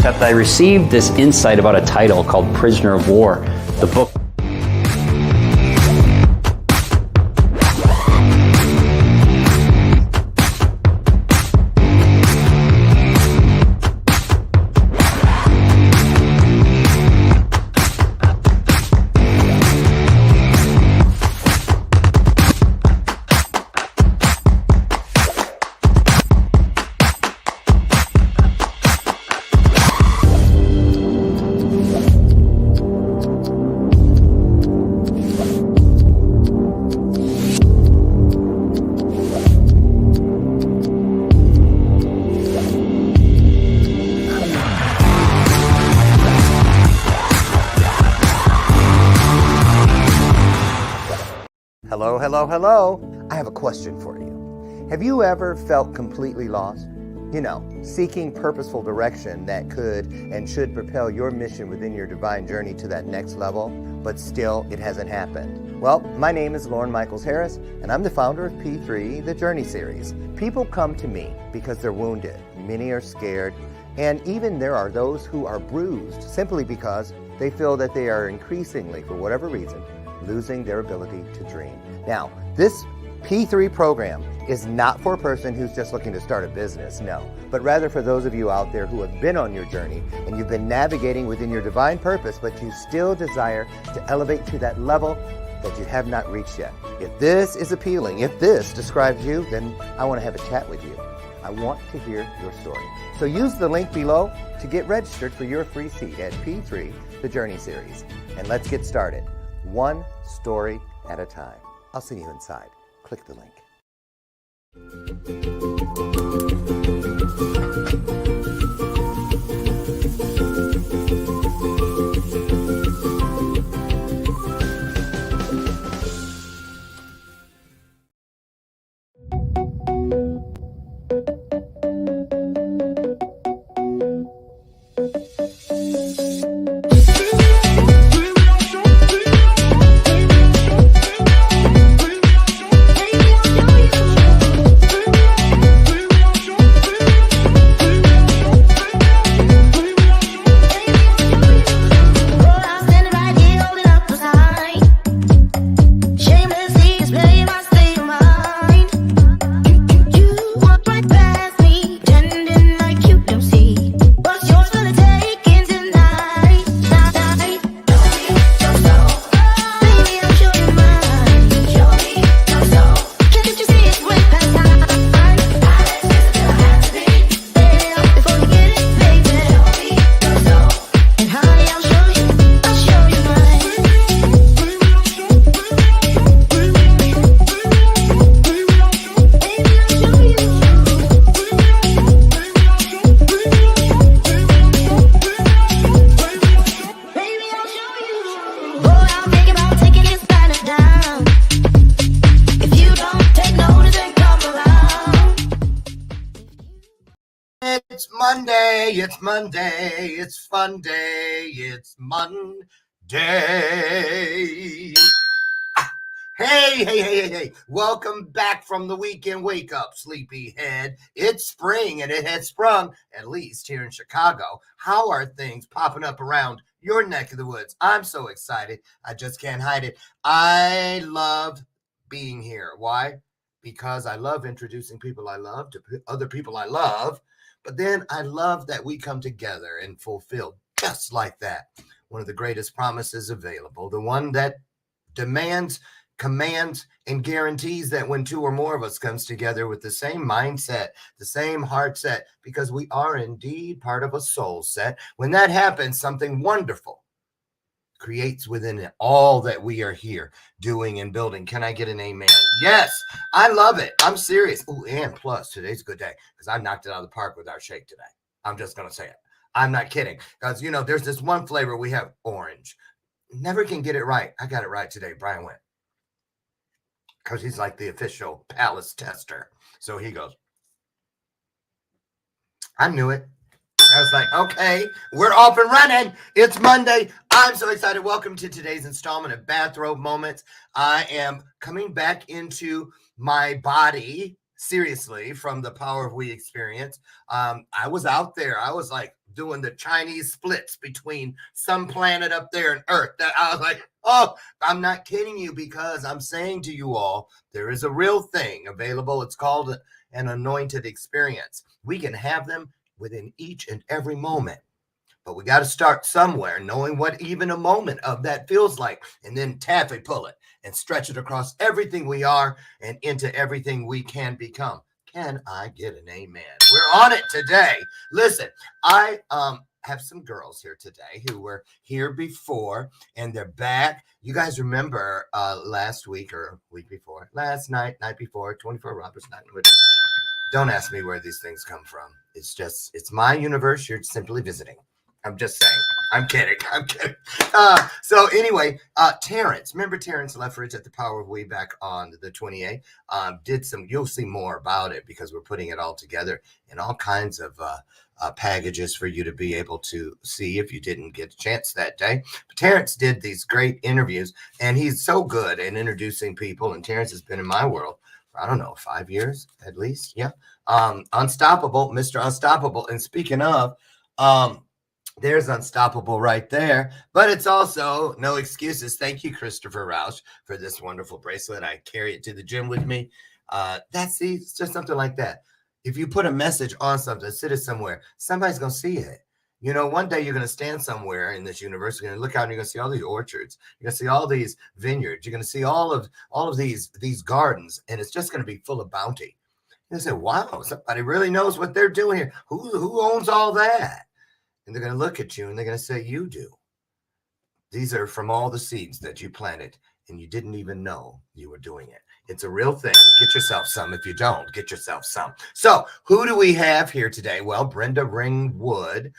Except I received this insight about a title called Prisoner of War, the book. Hello. I have a question for you. Have you ever felt completely lost? You know, seeking purposeful direction that could and should propel your mission within your divine journey to that next level, but still it hasn't happened. Well, my name is Lauren Michaels Harris, and I'm the founder of P3, the Journey Series. People come to me because they're wounded. Many are scared, and even there are those who are bruised simply because they feel that they are increasingly, for whatever reason, losing their ability to dream. Now, this P3 program is not for a person who's just looking to start a business, no, but rather for those of you out there who have been on your journey and you've been navigating within your divine purpose, but you still desire to elevate to that level that you have not reached yet. If this is appealing, if this describes you, then I want to have a chat with you. I want to hear your story. So use the link below to get registered for your free seat at P3, the Journey Series. And let's get started. One story at a time. I'll see you inside. Click the link. It's Monday, it's fun day, it's Monday. Hey. Welcome back from the weekend. Wake up, sleepyhead. It's spring and it has sprung, at least here in Chicago. How are things popping up around your neck of the woods? I'm so excited. I just can't hide it. I love being here. Why? Because I love introducing people I love to other people I love. But then I love that we come together and fulfill just like that. One of the greatest promises available, the one that demands, commands, and guarantees that when two or more of us comes together with the same mindset, the same heart set, because we are indeed part of a soul set, when that happens, something wonderful creates within it all that we are here doing and building. Can I get an amen? Yes, I love it. I'm serious. Oh, and plus today's a good day because I knocked it out of the park with our shake today. I'm just going to say it. I'm not kidding because, you know, there's this one flavor we have, orange. Never can get it right. I got it right today. Brian went because he's like the official palace tester. So he goes, I knew it. I was like, okay, we're off and running. It's Monday. I'm so excited. Welcome to today's installment of Bathrobe Moments. I am coming back into my body seriously, from the Power of We experience. I was out there. I was like doing the Chinese splits between some planet up there and Earth. That I was like, oh, I'm not kidding you, because I'm saying to you all, there is a real thing available. It's called an anointed experience. We can have them within each and every moment. But we got to start somewhere, knowing what even a moment of that feels like, and then taffy pull it and stretch it across everything we are and into everything we can become. Can I get an amen? We're on it today. Listen, I have some girls here today who were here before, and they're back. You guys remember last week or week before, last night before, 24 Roberts night. Don't ask me where these things come from. It's my universe. You're simply visiting. I'm just saying. I'm kidding. So anyway, Terrence, remember Terrence Leffridge at the Power of We back on the 28th? You'll see more about it because we're putting it all together in all kinds of packages for you to be able to see if you didn't get a chance that day. But Terrence did these great interviews, and he's so good at introducing people. And Terrence has been in my world for, I don't know, 5 years at least. Yeah. Unstoppable, Mr. Unstoppable. And speaking of, there's Unstoppable right there, but it's also no excuses. Thank you, Christopher Rausch, for this wonderful bracelet. I carry it to the gym with me. It's just something like that. If you put a message on something, sit it somewhere, somebody's going to see it. You know, one day you're going to stand somewhere in this universe, you're going to look out and you're going to see all these orchards. You're going to see all these vineyards. You're going to see all of these gardens, and it's just going to be full of bounty. You're going to say, wow, somebody really knows what they're doing here. Who owns all that? And they're going to look at you and they're going to say, you do. These are from all the seeds that you planted and you didn't even know you were doing it. It's a real thing. Get yourself some. If you don't, get yourself some. So who do we have here today? Well, Brenda Ringwood.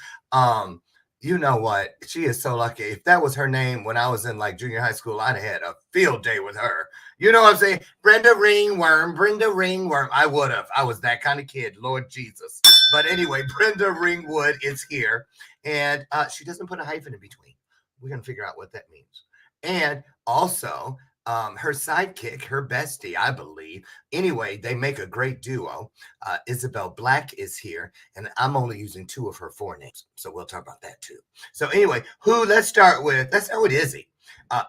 You know what? She is so lucky. If that was her name when I was in like junior high school, I'd have had a field day with her. You know what I'm saying? Brenda Ringworm. I would have. I was that kind of kid. Lord Jesus. But anyway, Brenda Ringwood is here, and she doesn't put a hyphen in between. We're going to figure out what that means. And also, her sidekick, her bestie, I believe. Anyway, they make a great duo. Isabel Black is here, and I'm only using 2 of her 4 names, so we'll talk about that too. So anyway, let's start with Izzy,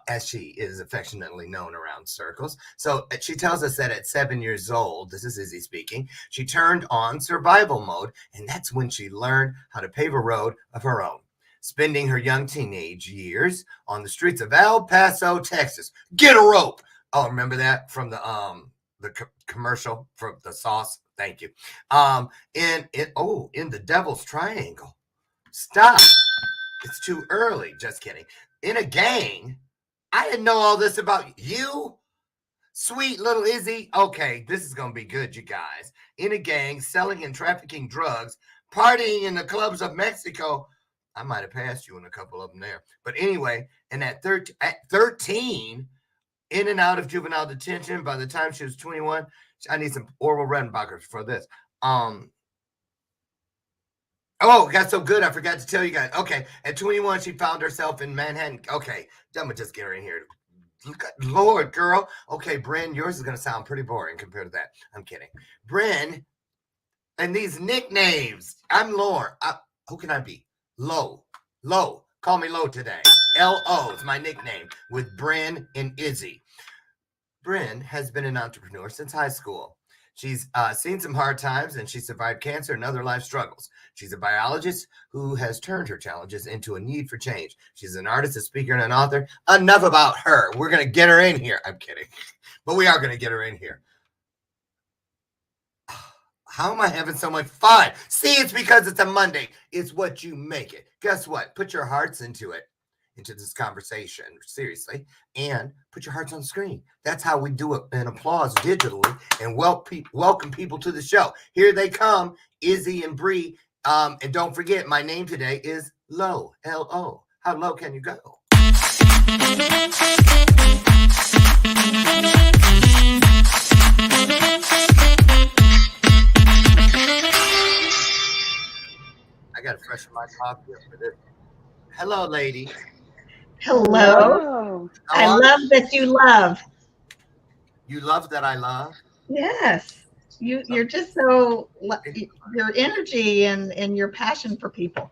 as she is affectionately known around circles. So she tells us that at 7 years old, this is Izzy speaking, she turned on survival mode, and that's when she learned how to pave a road of her own. Spending her young teenage years on the streets of El Paso, Texas. Get a rope. Oh, remember that from the commercial for the sauce? Thank you. In the Devil's Triangle. Stop. It's too early. Just kidding. In a gang. I didn't know all this about you. Sweet little Izzy. Okay, this is going to be good, you guys. In a gang, selling and trafficking drugs, partying in the clubs of Mexico. I might have passed you in a couple of them there. But anyway, and at 13, in and out of juvenile detention, by the time she was 21, I need some Orville Redenbacher for this. Oh, it got so good, I forgot to tell you guys. Okay, at 21, she found herself in Manhattan. Okay, I'm going to just get her in here. Lord, girl. Okay, Bryn, yours is going to sound pretty boring compared to that. I'm kidding. Bryn, and these nicknames. I'm Lauren. Who can I be? Low. Call me Low today. L-O is my nickname with Bryn and Izzy. Bryn has been an entrepreneur since high school. She's seen some hard times, and she survived cancer and other life struggles. She's a biologist who has turned her challenges into a need for change. She's an artist, a speaker, and an author. Enough about her. We're going to get her in here. I'm kidding. But we are going to get her in here. How am I having so much fun? See, it's because it's a Monday. It's what you make it. Guess what? Put your hearts into it, into this conversation, seriously, and put your hearts on the screen. That's how we do it, and applause digitally, and welcome people to the show. Here they come, Izzy and Bree. And don't forget, my name today is Low, L-O. How low can you go? I got to freshen my coffee up for this. Hello, lady. Hello. I love that you love. You love that I love? Yes. You're just so your energy and your passion for people.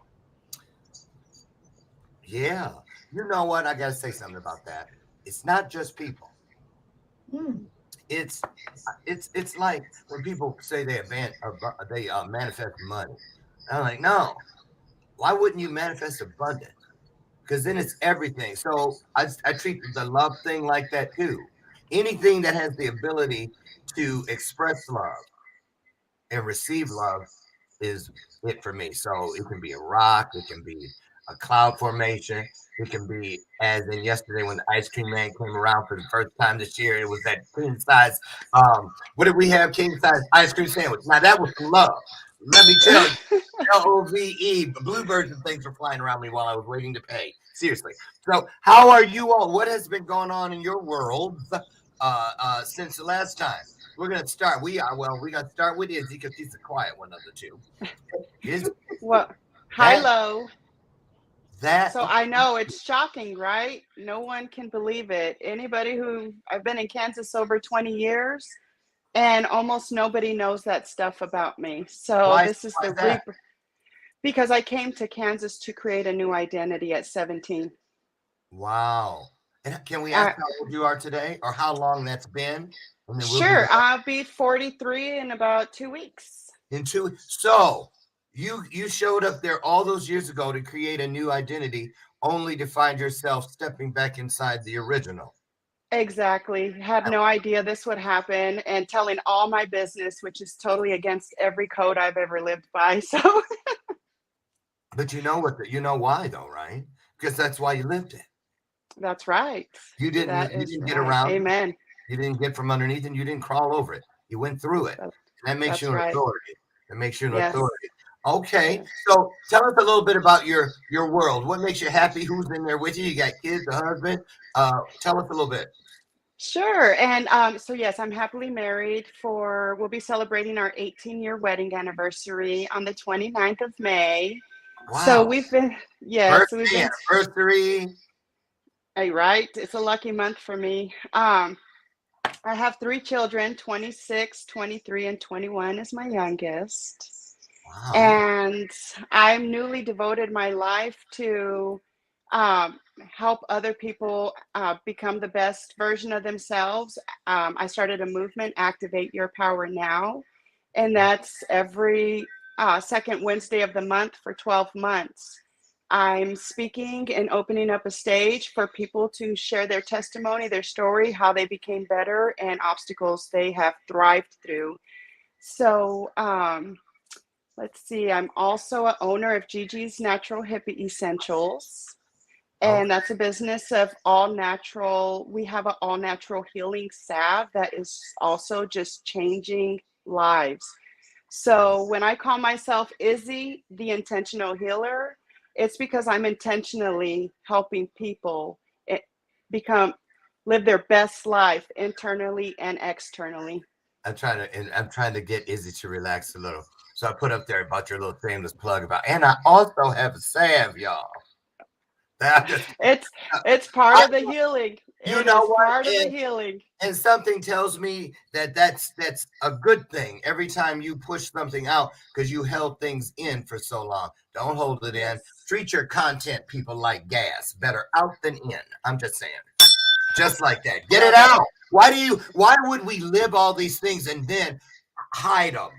Yeah. You know what? I got to say something about that. It's not just people. Mm. It's it's like when people say they manifest money. I'm like, no. Why wouldn't you manifest abundance? Because then it's everything. So I treat the love thing like that too. Anything that has the ability to express love and receive love is it for me. So it can be a rock, it can be a cloud formation, it can be as in yesterday when the ice cream man came around for the first time this year. It was that king size. What did we have? King size ice cream sandwich. Now that was love. Let me tell you. LOVE. Bluebirds and things were flying around me while I was waiting to pay. Seriously. So, how are you all? What has been going on in your world since the last time? We're gonna start. We got to start with Izzy because she's the quiet one of the two. Izzy, Well, hi, that Lo. that So I know it's shocking, right? No one can believe it. Anybody who I've been in Kansas over 20 years, and almost nobody knows that stuff about me. So why this is why the is that? because I came to Kansas to create a new identity at 17. Wow. And can we ask Uh, how old you are today, or how long that's been, and then we'll do sure, the I'll be 43 in about 2 weeks. into. So you showed up there all those years ago to create a new identity, only to find yourself stepping back inside the original. Exactly. Had no idea this would happen and telling all my business, which is totally against every code I've ever lived by. So But you know what? You know why though, right? Because that's why you lived it. that's right. You didn't. That You is didn't get right. around it. Amen. You didn't get from underneath, and you didn't crawl over it. You went through it. That, And that makes that's you an right. authority. That makes you an Yes. authority. Okay, Yes. so tell us a little bit about your world. What makes you happy? Who's in there with you? You got kids, a husband. Tell us a little bit. Sure. And so, yes, I'm happily married we'll be celebrating our 18-year wedding anniversary on the 29th of May. So Wow, yes, so we've birthday, been, anniversary. right? It's a lucky month for me. I have 3 children, 26, 23, and 21 is my youngest. Wow, you. And I'm newly devoted my life to um, help other people become the best version of themselves. I started a movement, Activate Your Power Now, and that's every second Wednesday of the month for 12 months. I'm speaking and opening up a stage for people to share their testimony, their story, how they became better, and obstacles they have thrived through. So, let's see, I'm also a owner of Gigi's Natural Hippie Essentials, Okay. and that's a business of all natural. We have an all natural healing salve that is also just changing lives. So when I call myself Izzy, the intentional healer, it's because I'm intentionally helping people become live their best life internally and externally. I'm trying to get Izzy to relax a little. So I put up there about your little shameless plug about, and I also have a salve, y'all. That just, It's it's part I, of the healing. you It know is what? part of the healing. And something tells me that that's a good thing. Every time you push something out because you held things in for so long, don't hold it in. Yes. Treat your content people like gas. Better out than in. I'm just saying. Just like that. Get it Love it. out. Why would we live all these things and then hide them?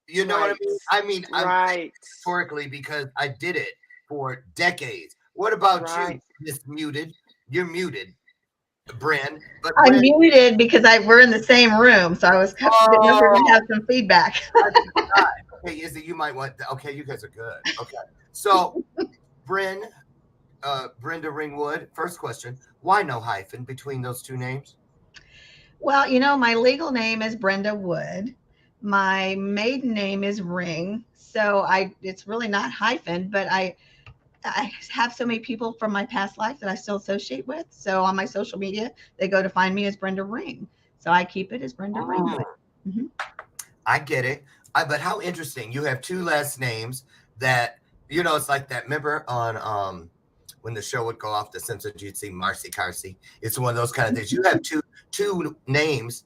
You know what I Right. mean? I mean, I'm saying Right. rhetorically because I did it for decades. What about you, Right. Miss Muted? You're muted, Bryn. But I'm Bryn, muted because we're in the same room, so I was didn't know if we were oh, gonna have some feedback. I forgot. Okay, Izzy, you might want. Okay, you guys are good. Okay, so Bryn, Brenda Ringwood. First question: why no hyphen between those two names? Well, my legal name is Brenda Wood. My maiden name is Ring. So it's really not hyphen, but I have so many people from my past life that I still associate with. So on my social media, they go to find me as Brenda Ring. So I keep it as Brenda Mm, Ringwood. Hmm. I get it. But how interesting! You have two last names that it's like that. Remember on when the show would go off the Simpsons, you'd see Marcy Carsey. It's one of those kind of things. You have two names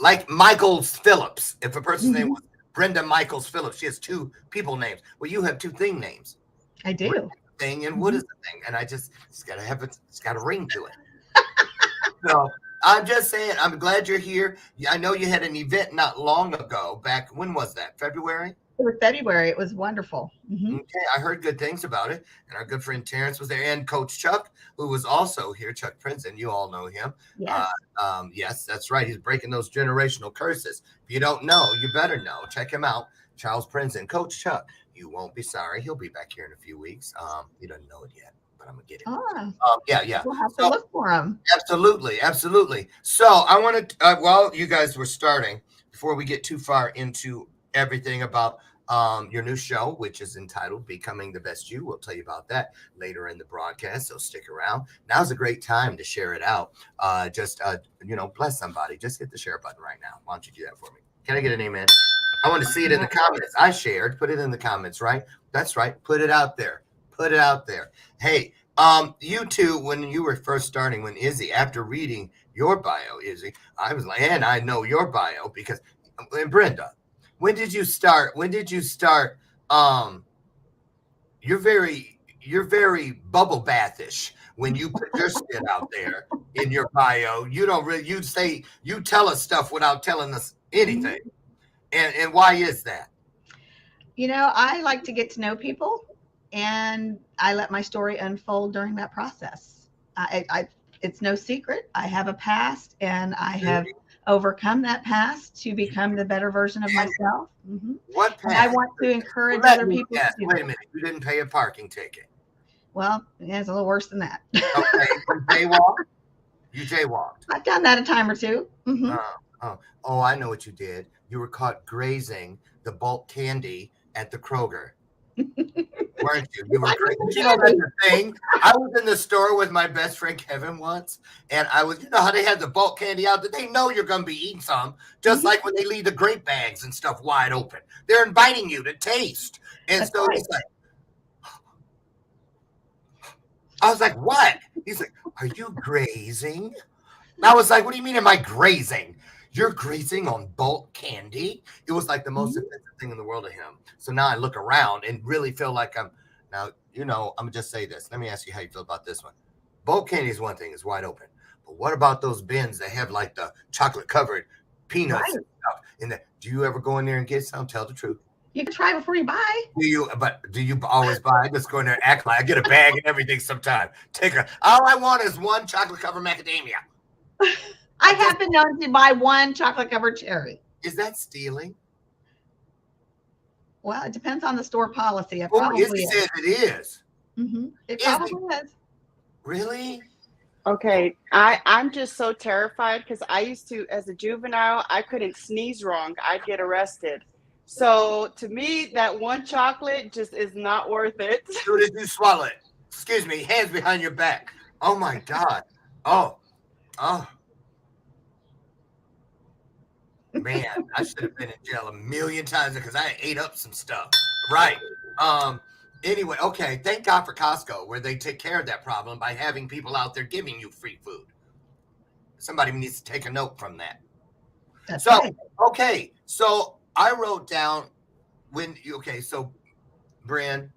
like Michaels Phillips. If a person's name Mhm. was Brenda Michaels Phillips, she has two people names. Well, you have two thing names. I do. Thing and Wood is the thing, and it's gotta have it's got a ring to it. So I'm just saying, I'm glad you're here. I know you had an event not long ago. Back when was that? February. It was February. It was wonderful. Mhm. Okay, I heard good things about it, and our good friend Terrence was there, and Coach Chuck, who was also here, Chuck Princeton. You all know him. Yes. Yes, that's right. He's breaking those generational curses. If you don't know, you better know. Check him out, Charles Princeton, Coach Chuck. You won't be sorry. He'll be back here in a few weeks. He doesn't know it yet, but I'm gonna get him. Yeah. We'll have to So look for him. absolutely. So I want to. Well, you guys were starting before we get too far into everything about your new show, which is entitled Becoming the Best You. We'll tell you about that later in the broadcast, so stick around. Now's a great time to share it out. Bless somebody. Just hit the share button right now. Why don't you do that for me? Can I get an amen? I want to see it in the comments. I shared. Put it in the comments, right? That's right. Put it out there. Hey, you two, when you were first starting, when Izzy, after reading your bio, Izzy, I was like, and I know your bio because, and Brenda, when did you start? You're very bubble bathish when you put your shit out there in your bio. You don't really, you tell us stuff without telling us anything. And why is that? I like to get to know people, and I let my story unfold during that process. It's no secret. I have a past, and I have overcome that past to become the better version of myself. What past? And I want to encourage other people to do Wait a that. minute. You didn't pay a parking ticket. Well, it's a little worse than that. Okay. You jaywalked? You jaywalked. I've done that a time or two. Oh, I know what you did. You were caught grazing the bulk candy at the Kroger. Weren't you? You were crazy. You know that's the thing. I was in the store with my best friend Kevin once, and you know how they had the bulk candy out that they know you're gonna be eating some, just like when they leave the grape bags and stuff wide open. They're inviting you to taste. And That's so right. he's like, I was like, what? He's like, are you grazing? And I was like, what do you mean am I grazing? You're grazing on bulk candy? It was like the most offensive thing in the world to him. So now I look around and really feel like I'm gonna just say this. Let me ask you how you feel about this one. Bulk candy is one thing, it's wide open. But what about those bins that have like the chocolate covered peanuts and stuff in there? Do you ever go in there and get some? Tell the truth. You can try before you buy. Do you always buy? I just go in there and act like I get a bag and everything sometime. All I want is one chocolate covered macadamia. I have been known to buy one chocolate covered cherry. Is that stealing? Well, it depends on the store policy. It Oh, probably Izzy is. says it is. It Izzy. probably is. Really? Okay, I'm just so terrified because I used to, as a juvenile, I couldn't sneeze wrong. I'd get arrested. So to me, that one chocolate just is not worth it. Who did you swallow it? Excuse me, hands behind your back. Oh my God. Oh. Man, I should have been in jail a million times because I ate up some stuff. Right. Anyway, okay. Thank God for Costco, where they take care of that problem by having people out there giving you free food. Somebody needs to take a note from that. That's So, right. okay. So I wrote down so Brand,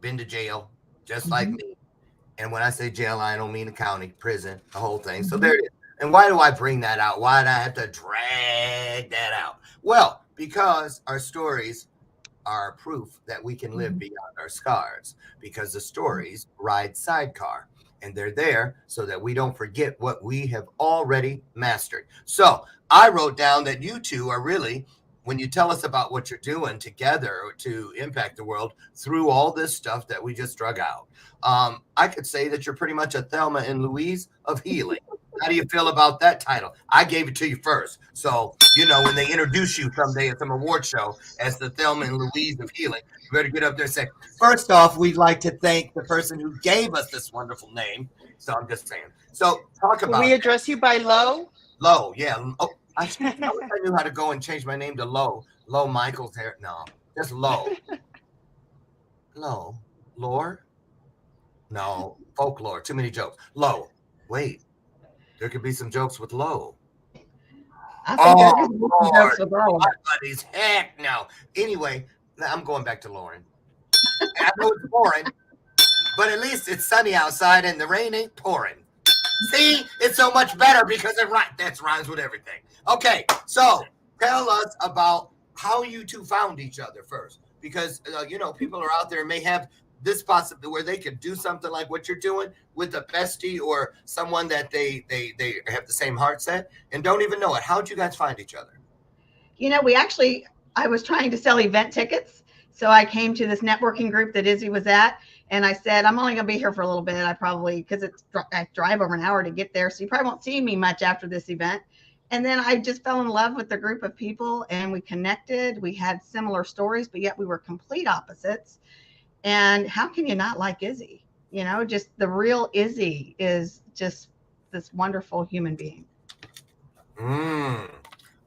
been to jail, just like me. And when I say jail, I don't mean the county, prison, the whole thing. So there it is. And why do I bring that out? Why do I have to drag that out? Well, because our stories are proof that we can live beyond our scars, because the stories ride sidecar, and they're there so that we don't forget what we have already mastered. So I wrote down that you two are really, when you tell us about what you're doing together to impact the world through all this stuff that we just drug out, I could say that you're pretty much a Thelma and Louise of healing. How do you feel about that title? I gave it to you first. So, when they introduce you someday at some award show as the Thelma and Louise of healing, you better get up there and say, first off, we'd like to thank the person who gave us this wonderful name. So I'm just saying. So talk about We address you by Lo? Lo, yeah. Oh, I wish I knew how to go and change my name to Lo. Lo Michaels hair. No, just Lo. Lo. Lore? No. Folklore. Too many jokes. Lo. Wait. There could be some jokes with Lo. I think there Oh, could be some Lord. jokes with all of My it. buddies, heck no. Anyway, I'm going back to Lauren. I know it's boring, but at least it's sunny outside and the rain ain't pouring. See, it's so much better because that rhymes with everything. Okay, so tell us about how you two found each other first, because people are out there and may have this possibility where they could do something like what you're doing with a bestie or someone that they have the same heart set and don't even know it. How'd you guys find each other? I was trying to sell event tickets. So I came to this networking group that Izzy was at, and I said, I'm only going to be here for a little bit. Because I drive over an hour to get there. So you probably won't see me much after this event. And then I just fell in love with the group of people and we connected. We had similar stories, but yet we were complete opposites. And how can you not like Izzy? Just the real Izzy is just this wonderful human being.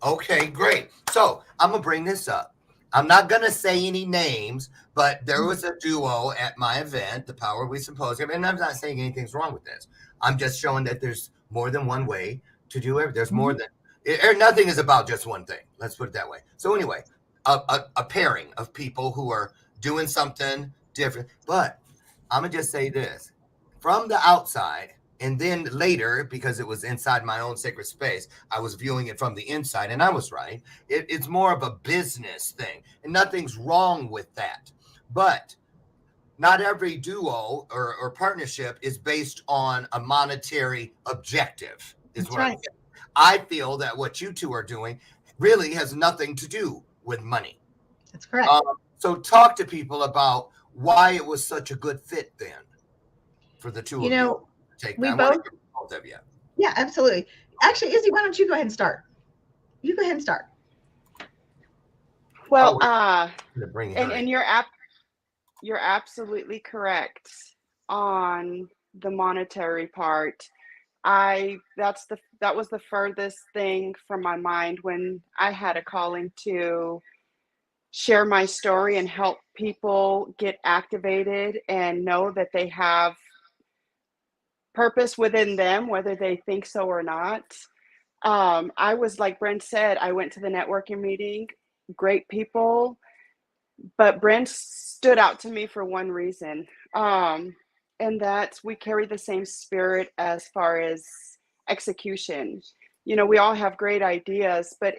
Okay, great. So I'm going to bring this up. I'm not going to say any names, but there was a duo at my event, the Power We Symposium, and I'm not saying anything's wrong with this. I'm just showing that there's more than one way to do it. There's more than nothing is about just one thing. Let's put it that way. So anyway, a pairing of people who are doing something different. But I'm going to just say this. From the outside, and then later, because it was inside my own sacred space, I was viewing it from the inside, and I was right. It's more of a business thing, and nothing's wrong with that. But not every duo or partnership is based on a monetary objective. Is what I'm saying. I feel that what you two are doing really has nothing to do with money. That's correct. So talk to people about why it was such a good fit then for the two of you. Both of you. Yeah, absolutely. Actually, Izzy, why don't you go ahead and start? You go ahead and start. Well, and you're absolutely correct on the monetary part. That was the furthest thing from my mind when I had a calling to share my story and help people get activated and know that they have purpose within them, whether they think so or not. I was, like Brent said, I went to the networking meeting, great people, but Brent stood out to me for one reason. And that we carry the same spirit as far as execution. We all have great ideas, but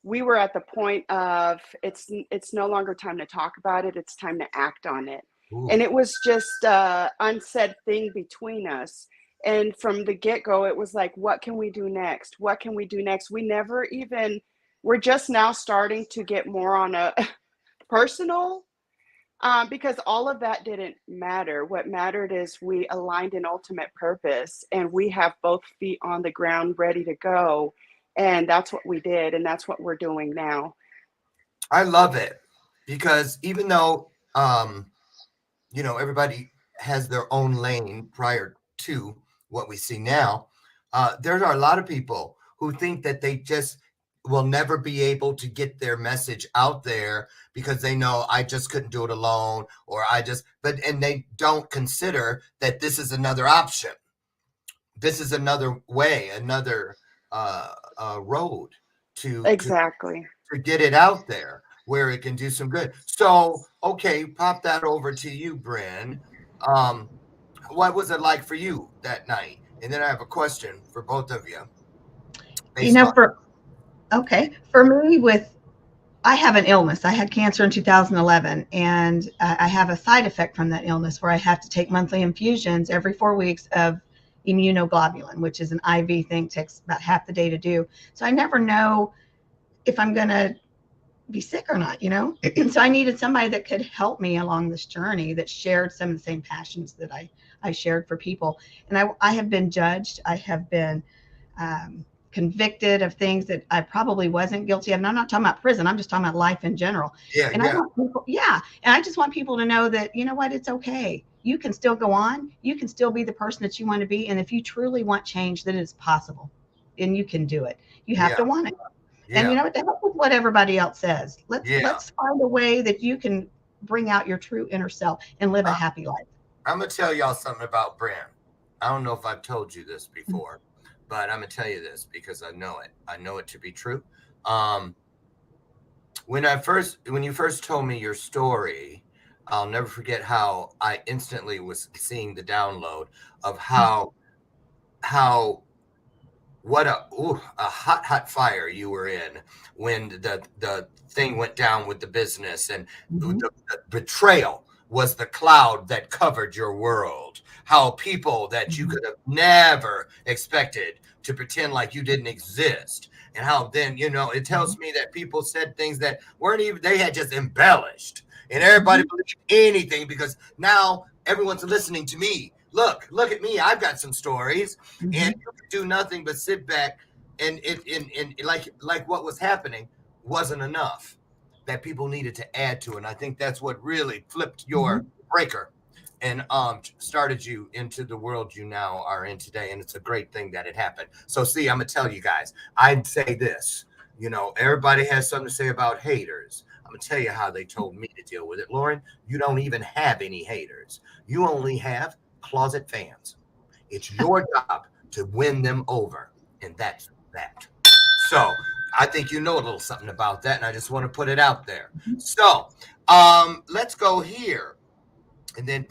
we were at the point of it's no longer time to talk about it. It's time to act on it. Ooh. And it was just an unsaid thing between us. And from the get-go, it was like, what can we do next? What can we do next? We're just now starting to get more on a personal, because all of that didn't matter. What mattered is we aligned in ultimate purpose, and we have both feet on the ground ready to go. And that's what we did, and that's what we're doing now. I love it, because even though everybody has their own lane prior to what we see now, there are a lot of people who think that they just will never be able to get their message out there because they know I just couldn't do it alone, or and they don't consider that this is another option. This is another way, another road to get it out there where it can do some good. So, okay, pop that over to you, Bryn. What was it like for you that night? And then I have a question for both of you. For me, I have an illness. I had cancer in 2011, and I have a side effect from that illness where I have to take monthly infusions every 4 weeks of immunoglobulin, which is an IV thing, takes about half the day to do. So I never know if I'm going to be sick or not, So I needed somebody that could help me along this journey, that shared some of the same passions that I shared for people. And I have been judged. I have been convicted of things that I probably wasn't guilty of. And I'm not talking about prison. I'm just talking about life in general. And I just want people to know that, it's okay. You can still go on. You can still be the person that you want to be. And if you truly want change, that it's possible and you can do it. You have to want it. And to help with what everybody else says, let's find a way that you can bring out your true inner self and live a happy life. I'm going to tell y'all something about Brand. I don't know if I've told you this before, but I'm gonna tell you this because I know it. I know it to be true. When you first told me your story, I'll never forget how I instantly was seeing the download of how what a hot fire you were in when the thing went down with the business, and the betrayal was the cloud that covered your world. How people that you could have never expected to pretend like you didn't exist, and how then it tells me that people said things that weren't even, they had just embellished, and everybody believed anything because now everyone's listening to me. Look at me. I've got some stories, and you could do nothing but sit back, and like what was happening wasn't enough. That people needed to add to, and I think that's what really flipped your breaker and started you into the world you now are in today. And it's a great thing that it happened. So see, I'm gonna tell you guys, I'd say this, everybody has something to say about haters. I'm gonna tell you how they told me to deal with it. Lauren, you don't even have any haters. You only have closet fans. It's your job to win them over, and that's that. So I think you know a little something about that, and I just want to put it out there. So let's go here. And then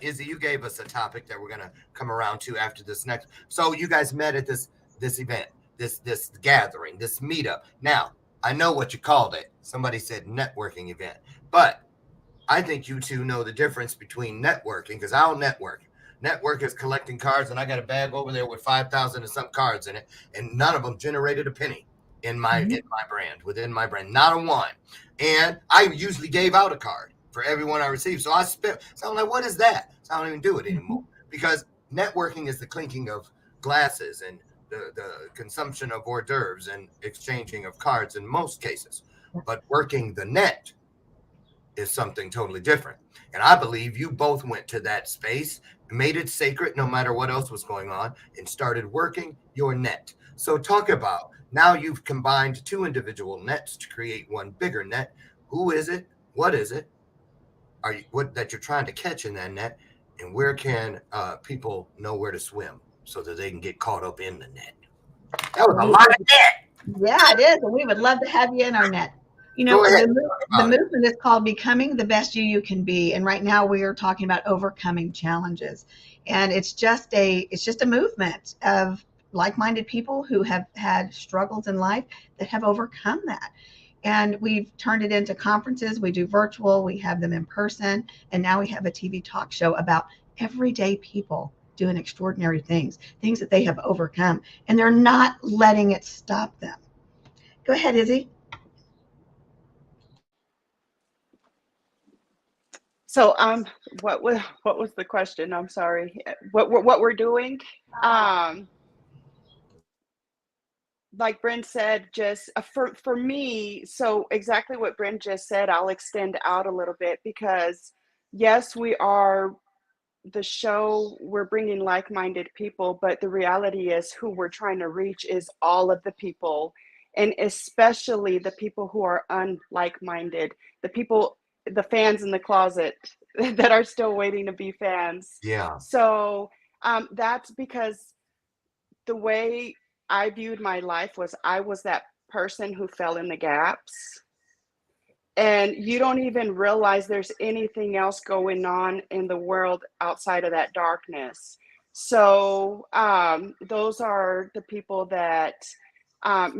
Izzy, you gave us a topic that we're gonna come around to after this next. So you guys met at this event, this gathering, this meetup. Now I know what you called it. Somebody said networking event, but I think you two know the difference between networking, because I don't network. Network is collecting cards, and I got a bag over there with 5,000 and some cards in it, and none of them generated a penny in my within my brand, not a one. And I usually gave out a card for everyone I received. So I spent. So I'm like, what is that? So I don't even do it anymore, because networking is the clinking of glasses and the consumption of hors d'oeuvres and exchanging of cards in most cases. But working the net is something totally different. And I believe you both went to that space, made it sacred no matter what else was going on, and started working your net. So talk about, now you've combined two individual nets to create one bigger net. Who is it? What is it? What that you're trying to catch in that net? And where can people know where to swim so that they can get caught up in the net? That was a lot of net. Yeah, it is. And we would love to have you in our net. Go ahead. The movement is called Becoming the Best You Can Be. And right now we are talking about overcoming challenges. And it's just a movement of like-minded people who have had struggles in life that have overcome that. And we've turned it into conferences. We do virtual, we have them in person, and now we have a TV talk show about everyday people doing extraordinary things that they have overcome, and they're not letting it stop them. Go ahead, Izzy. So what was the question? I'm sorry. What we're doing? Like Brent said, just for me, so exactly what Brent just said, I'll extend out a little bit, because yes, we are the show, we're bringing like-minded people, but the reality is who we're trying to reach is all of the people, and especially the people who are unlike-minded, the people, the fans in the closet that are still waiting to be fans. Yeah. So that's because the way I viewed my life was I was that person who fell in the gaps. And you don't even realize there's anything else going on in the world outside of that darkness. So those are the people that I'm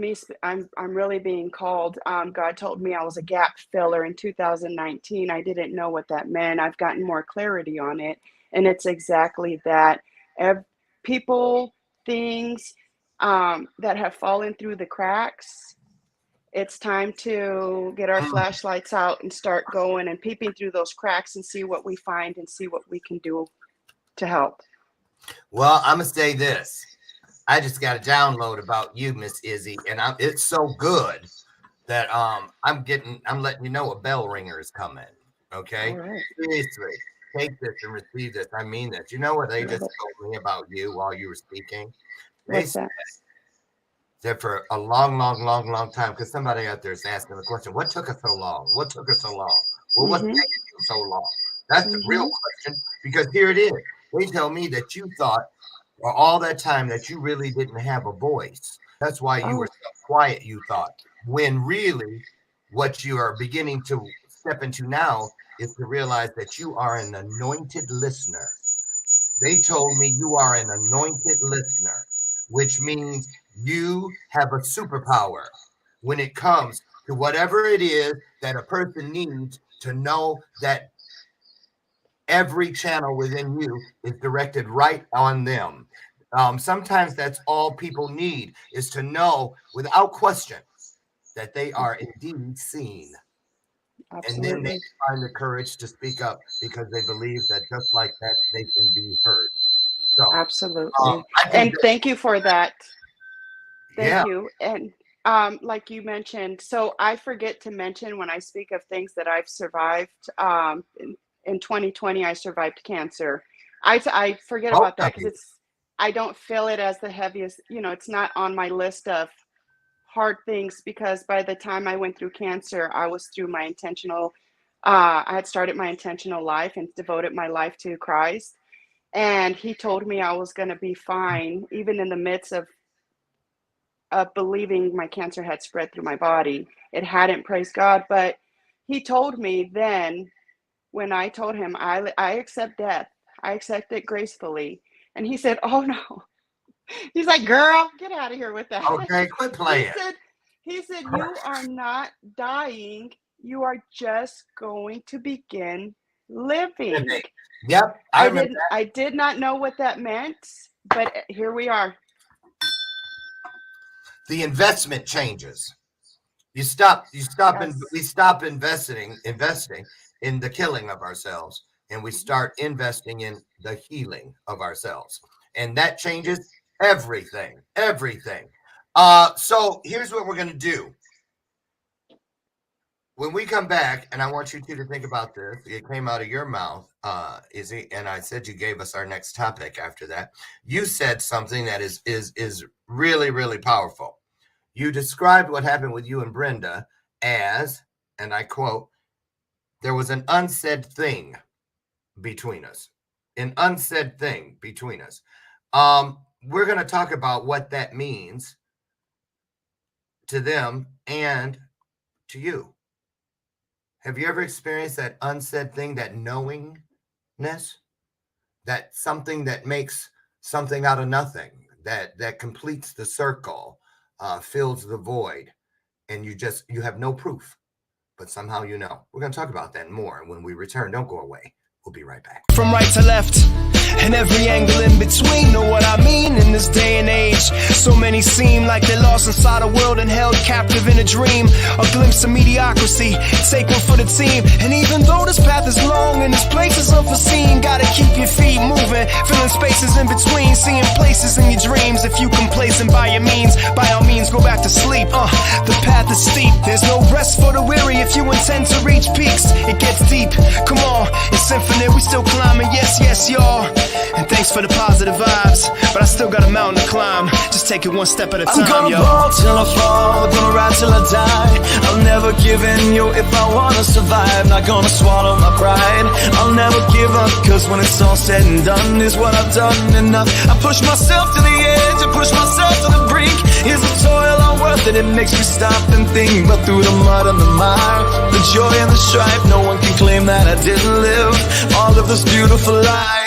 really being called. God told me I was a gap filler in 2019. I didn't know what that meant. I've gotten more clarity on it. And it's exactly that. People, things that have fallen through the cracks, it's time to get our flashlights out and start going and peeping through those cracks and see what we find and see what we can do to help. Well, I'm gonna say this. I just got a download about you, Miss Izzy, and it's so good that I'm letting you know a bell ringer is coming. Okay, right. Seriously, take this and receive this. I mean this. You know what they just told me about you while you were speaking? They said that for a long time, because somebody out there is asking the question, what took us so long? What took us so long? Well, what's taking you so long? That's the real question, because here it is. They tell me that you thought or all that time that you really didn't have a voice. That's why you were so quiet, you thought, when really what you are beginning to step into now is to realize that you are an anointed listener. They told me you are an anointed listener, which means you have a superpower when it comes to whatever it is that a person needs to know that every channel within you is directed right on them. Sometimes that's all people need, is to know without question that they are indeed seen. Absolutely. And then they find the courage to speak up because they believe that just like that, they can be heard. So, Absolutely. I think And that, thank you for that. Thank yeah, you. And like you mentioned, so I forget to mention when I speak of things that I've survived. In 2020, I survived cancer. I forget both about that of because you. I don't feel it as the heaviest, it's not on my list of hard things because by the time I went through cancer, I was through my I had started my intentional life and devoted my life to Christ. And he told me I was going to be fine, even in the midst of believing my cancer had spread through my body. It hadn't, praise God. But he told me then, when I told him, I accept death, I accept it gracefully. And he said, oh no. He's like, girl, get out of here with that. Okay, quit He playing. said, he said, you are not dying. You are just going to begin living. Yep, I remember that. I did not know what that meant, but here we are. The investment changes. You stop, and Yes. we stop investing in the killing of ourselves, and we start investing in the healing of ourselves. And that changes everything. So here's what we're gonna do. When we come back, and I want you two to think about this, it came out of your mouth, Izzy, and I said you gave us our next topic after that. You said something that is really, really powerful. You described what happened with you and Brenda as, and I quote, there was an unsaid thing between us. An unsaid thing between us. We're going to talk about what that means to them and to you. Have you ever experienced that unsaid thing, that knowingness, that something that makes something out of nothing, that completes the circle, fills the void, and you have no proof, but somehow you know? We're going to talk about that more when we return. Don't go away. We'll be right back. From right to left, and every angle in between. Know what I mean? In this day and age, so many seem like they're lost inside a world and held captive in a dream. A glimpse of mediocrity, take one for the team. And even though this path is long and this place is unforeseen, gotta keep your feet moving, filling spaces in between, seeing places in your dreams. If you complacent by your means, by all means go back to sleep. The path is steep, there's no rest for the weary. If you intend to reach peaks, it gets deep. Come on, it's infinite, we still climbing. Yes, yes, y'all. And thanks for the positive vibes, but I still got a mountain to climb. Just take it one step at a time, I'm gonna yo. ball till I fall, gonna ride till I die. I'll never give in, yo, if I wanna survive. Not gonna swallow my pride, I'll never give up, cause when it's all said and done, is what I've done enough. I push myself to the edge, I push myself to the brink. Is the toil all worth it? It makes me stop and think. But through the mud and the mire, the joy and the strife, no one can claim that I didn't live all of this beautiful life.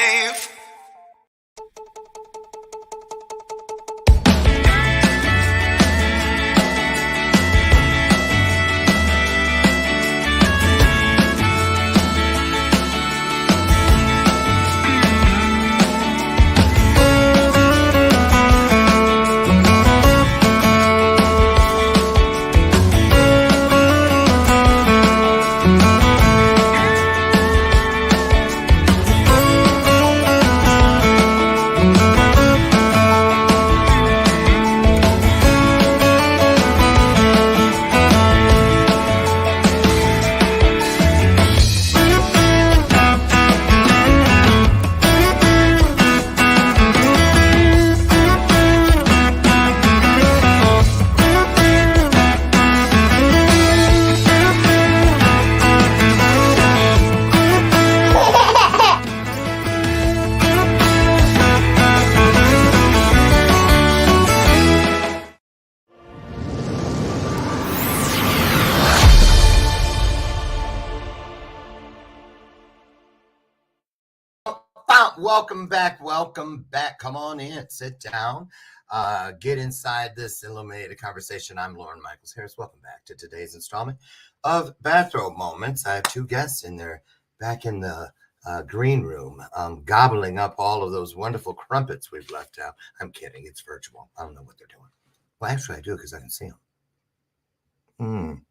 welcome back. Welcome back. Come on in, sit down, get inside this illuminated conversation. I'm Lauren Michaels Harris. Welcome back to today's installment of Bathrobe Moments. I have two guests in there back in the green room, gobbling up all of those wonderful crumpets we've left out. I'm kidding. It's virtual. I don't know what they're doing. Well, actually, I do because I can see them.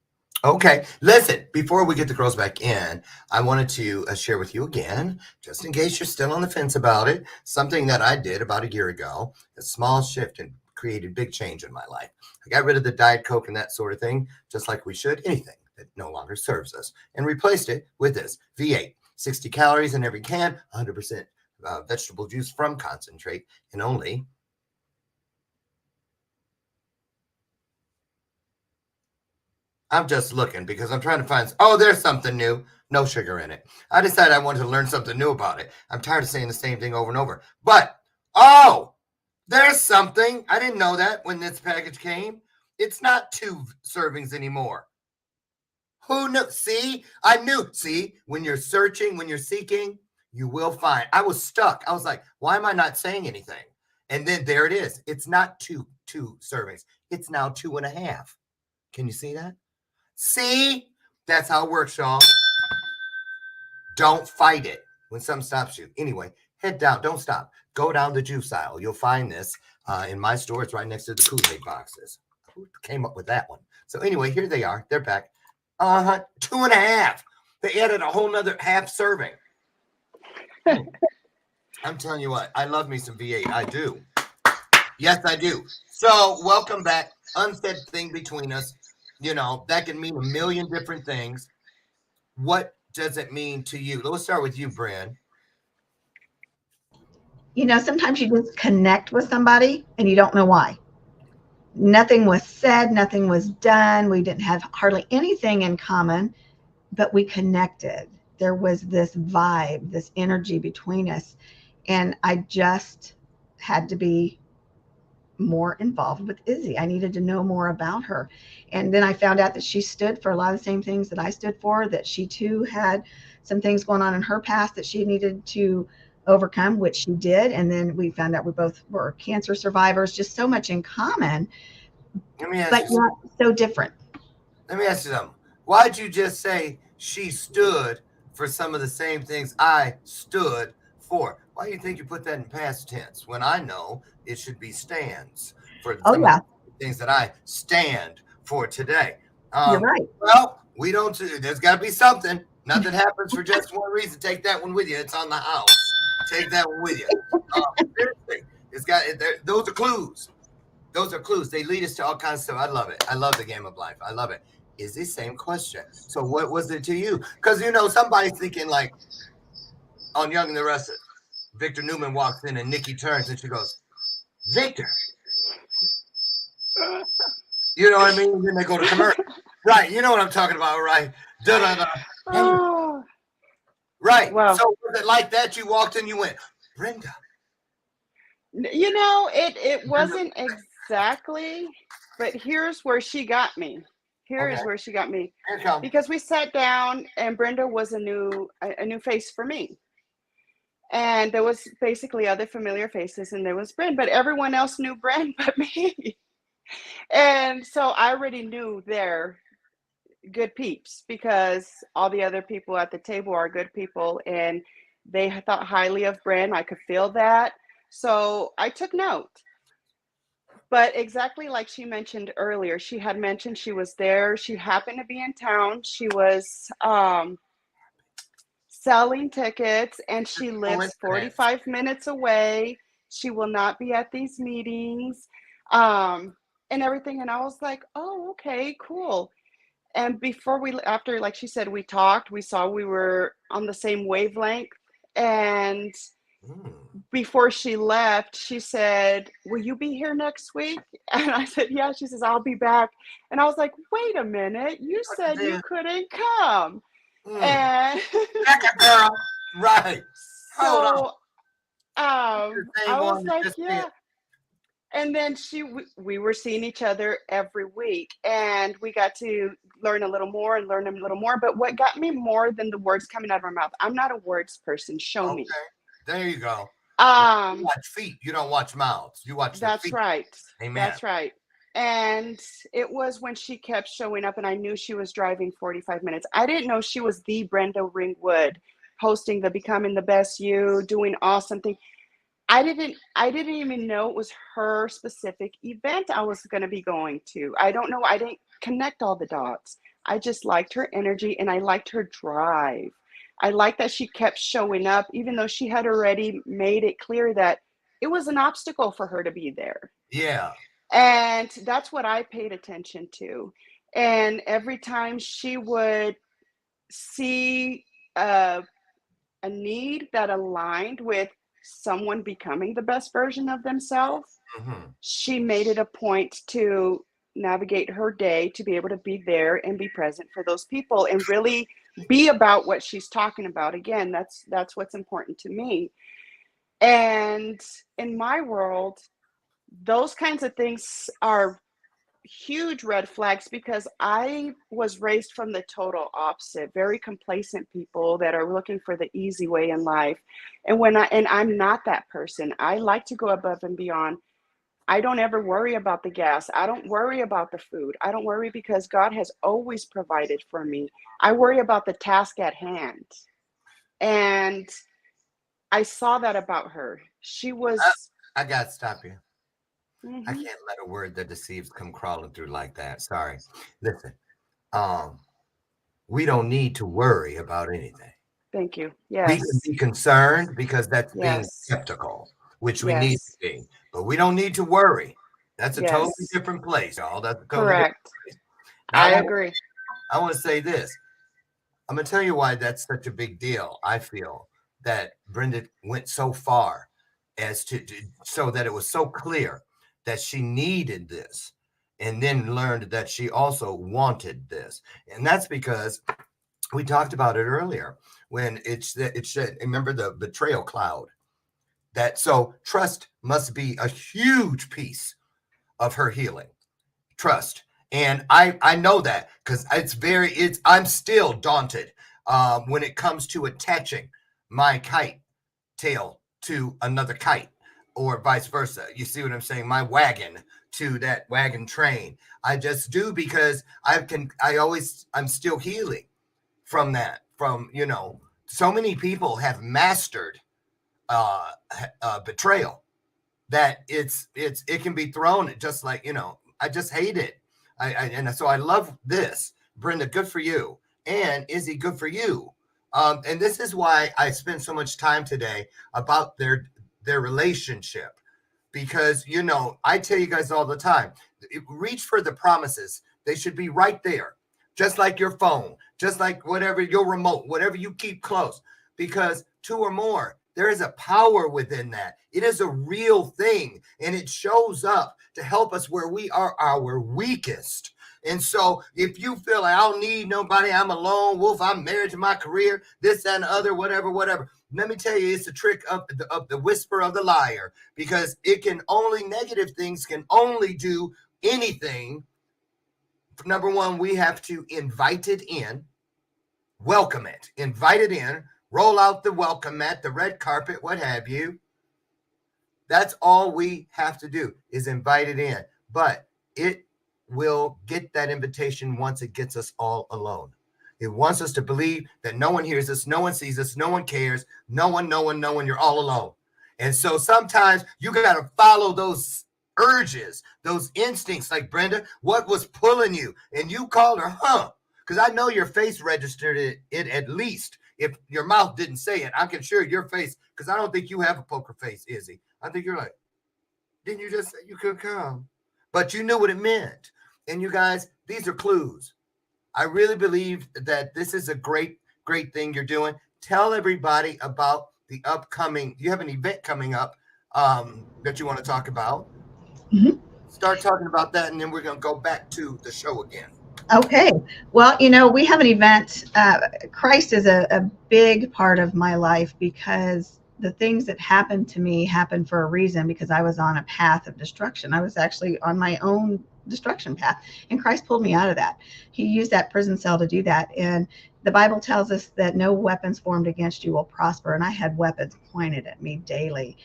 Okay, listen, before we get the girls back in, I wanted to share with you again, just in case you're still on the fence about it, something that I did about a year ago, a small shift and created big change in my life. I got rid of the Diet Coke and that sort of thing, just like we should, anything that no longer serves us, and replaced it with this V8, 60 calories in every can, 100% vegetable juice from concentrate, and only I'm just looking because I'm trying to find, oh, there's something new. No sugar in it. I decided I wanted to learn something new about it. I'm tired of saying the same thing over and over. But, oh, there's something. I didn't know that when this package came. It's not 2 servings anymore. Who knew? See, I knew. See, when you're searching, when you're seeking, you will find. I was stuck. I was like, why am I not saying anything? And then there it is. It's not two servings. It's now 2.5. Can you see that? See, that's how it works, y'all. Don't fight it when something stops you. Anyway, head down. Don't stop. Go down the juice aisle. You'll find this in my store. It's right next to the Kool-Aid boxes. Who came up with that one? So anyway, here they are. They're back. 2.5. They added a whole nother half serving. I'm telling you what. I love me some V8. I do. Yes, I do. So welcome back. Unsaid thing between us. You know, that can mean a million different things. What does it mean to you? Let's start with you, Brenda. You know, sometimes you just connect with somebody and you don't know why. Nothing was said, nothing was done. We didn't have hardly anything in common, but we connected. There was this vibe, this energy between us. And I just had to be more involved with Izzy. I needed to know more about her. And then I found out that she stood for a lot of the same things that I stood for, that she too had some things going on in her past that she needed to overcome, which she did. And then we found out we both were cancer survivors, just so much in common, but yet so different. Let me ask you something. Why'd you just say she stood for some of the same things I stood for? Why do you think you put that in past tense when I know it should be stands for some of the things that I stand for today? You're right. Well, we don't. There's got to be something. Nothing happens for just one reason. Take that one with you. It's on the house. Take that one with you. Seriously, it's got. Those are clues. Those are clues. They lead us to all kinds of stuff. I love it. I love the game of life. I love it. Is the same question. So what was it to you? Because you know somebody's thinking like on Young and the Restless. Victor Newman walks in and Nikki turns and she goes, Victor. You know what I mean? Then they go to commercial. Right. You know what I'm talking about, right? Da-da-da. Oh. Right. Well, so was it like that? You walked in, you went, Brenda. you know, it wasn't exactly, but here's where she got me. Here's where she got me. Because we sat down and Brenda was a new face for me. And there was basically other familiar faces and there was Brenda, but everyone else knew Brenda but me. And so I already knew they're good peeps because all the other people at the table are good people and they thought highly of Brenda. I could feel that. So I took note. But exactly like she mentioned earlier, she had mentioned she was there. She happened to be in town. She was selling tickets and she lives 45 minutes away. She will not be at these meetings and everything. And I was like, oh, okay, cool. And after, like she said, we talked, we saw we were on the same wavelength. And before she left, she said, will you be here next week? And I said, yeah. She says, I'll be back. And I was like, wait a minute, you said you couldn't come. And girl. Right. So I was like, yeah. And then we were seeing each other every week and we got to learn a little more. But what got me more than the words coming out of her mouth, I'm not a words person. Show me. There you go. You Um, watch feet. You don't watch mouths. You watch the that's feet. right. Amen. That's right. And it was when she kept showing up, and I knew she was driving 45 minutes. I didn't know she was the Brenda Ringwood, hosting the Becoming the Best You, doing awesome things. I didn't even know it was her specific event I was going to be going to. I don't know. I didn't connect all the dots. I just liked her energy and I liked her drive. I liked that she kept showing up, even though she had already made it clear that it was an obstacle for her to be there. Yeah. And that's what I paid attention to. And every time she would see a need that aligned with someone becoming the best version of themselves, Mm-hmm. she made it a point to navigate her day to be able to be there and be present for those people and really be about what she's talking about. Again, that's what's important to me. And in my world, those kinds of things are huge red flags because I was raised from the total opposite, very complacent people that are looking for the easy way in life. And I'm not that person. I like to go above and beyond. I don't ever worry about the gas. I don't worry about the food. I don't worry because God has always provided for me. I worry about the task at hand. And I saw that about her. She was I got to stop you. I mhm. can't let a word that deceives come crawling through like that. Sorry. Listen, we don't need to worry about anything. Thank you. We can Yes. be concerned because that's being Yes. skeptical, which we need to Yes. be, but we don't need to worry. That's a totally Yes. different place, y'all. That's a totally different Correct. place. Now, I agree. I want to say this. I'm going to tell you why that's such a big deal. I feel that Brenda went so far as to so that it was so clear that she needed this and then learned that she also wanted this. And that's because we talked about it earlier when it said, remember the betrayal cloud, that so trust must be a huge piece of her healing. Trust. And I know that because I'm still daunted when it comes to attaching my kite tail to another kite or vice versa. You see what I'm saying? My wagon to that wagon train. I just do because I'm still healing from that. From, so many people have mastered uh, betrayal that it can be thrown just like, I just hate it. And so I love this. Brenda, good for you. And Izzy, good for you. And this is why I spent so much time today about their relationship. Because, I tell you guys all the time, reach for the promises. They should be right there. Just like your phone, just like whatever, your remote, whatever you keep close. Because two or more, there is a power within that. It is a real thing, and it shows up to help us where we are our weakest. And so if you feel like I don't need nobody, I'm a lone wolf, I'm married to my career, this and the other, whatever, let me tell you, it's the trick of the whisper of the liar, because negative things can only do anything. Number one, we have to invite it in, welcome it, invite it in, roll out the welcome mat, the red carpet, what have you. That's all we have to do is invite it in. But it will get that invitation once it gets us all alone. It wants us to believe that no one hears us, no one sees us, no one cares, no one, you're all alone. And so sometimes you got to follow those urges, those instincts, like Brenda, what was pulling you? And you called her, because I know your face registered it at least. If your mouth didn't say it, I can sure your face, because I don't think you have a poker face, Izzy. I think you're like, didn't you just say you could come? But you knew what it meant. And you guys, these are clues. I really believe that this is a great, great thing you're doing. Tell everybody about the upcoming, you have an event coming up that you want to talk about. Mhm. Start talking about that, and then we're going to go back to the show again. Okay. Well, we have an event. Christ is a big part of my life because the things that happened to me happened for a reason, because I was on a path of destruction. I was actually on my own destruction path, and Christ pulled me out of that. He used that prison cell to do that. And The Bible tells us that no weapons formed against you will prosper. And I had weapons pointed at me daily.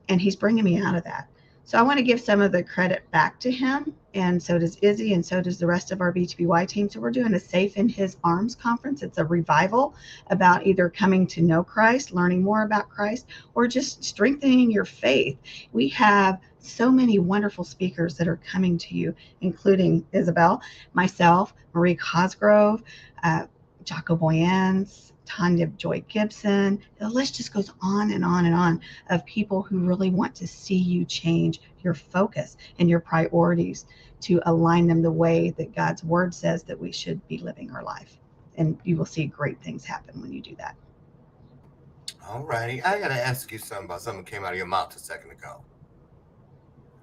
And he's bringing me out of that. So I want to give some of the credit back to him. And so does Izzy, and so does the rest of our B2BY team. So we're doing a Safe in His Arms conference. It's a revival about either coming to know Christ, learning more about Christ, or just strengthening your faith. We have so many wonderful speakers that are coming to you, including Isabel, myself, Marie Cosgrove, Jocko Boyens, Tanya Joy Gibson. The list just goes on and on and on of people who really want to see you change your focus and your priorities to align them the way that God's word says that we should be living our life. And you will see great things happen when you do that. All righty. I got to ask you something about something that came out of your mouth a second ago.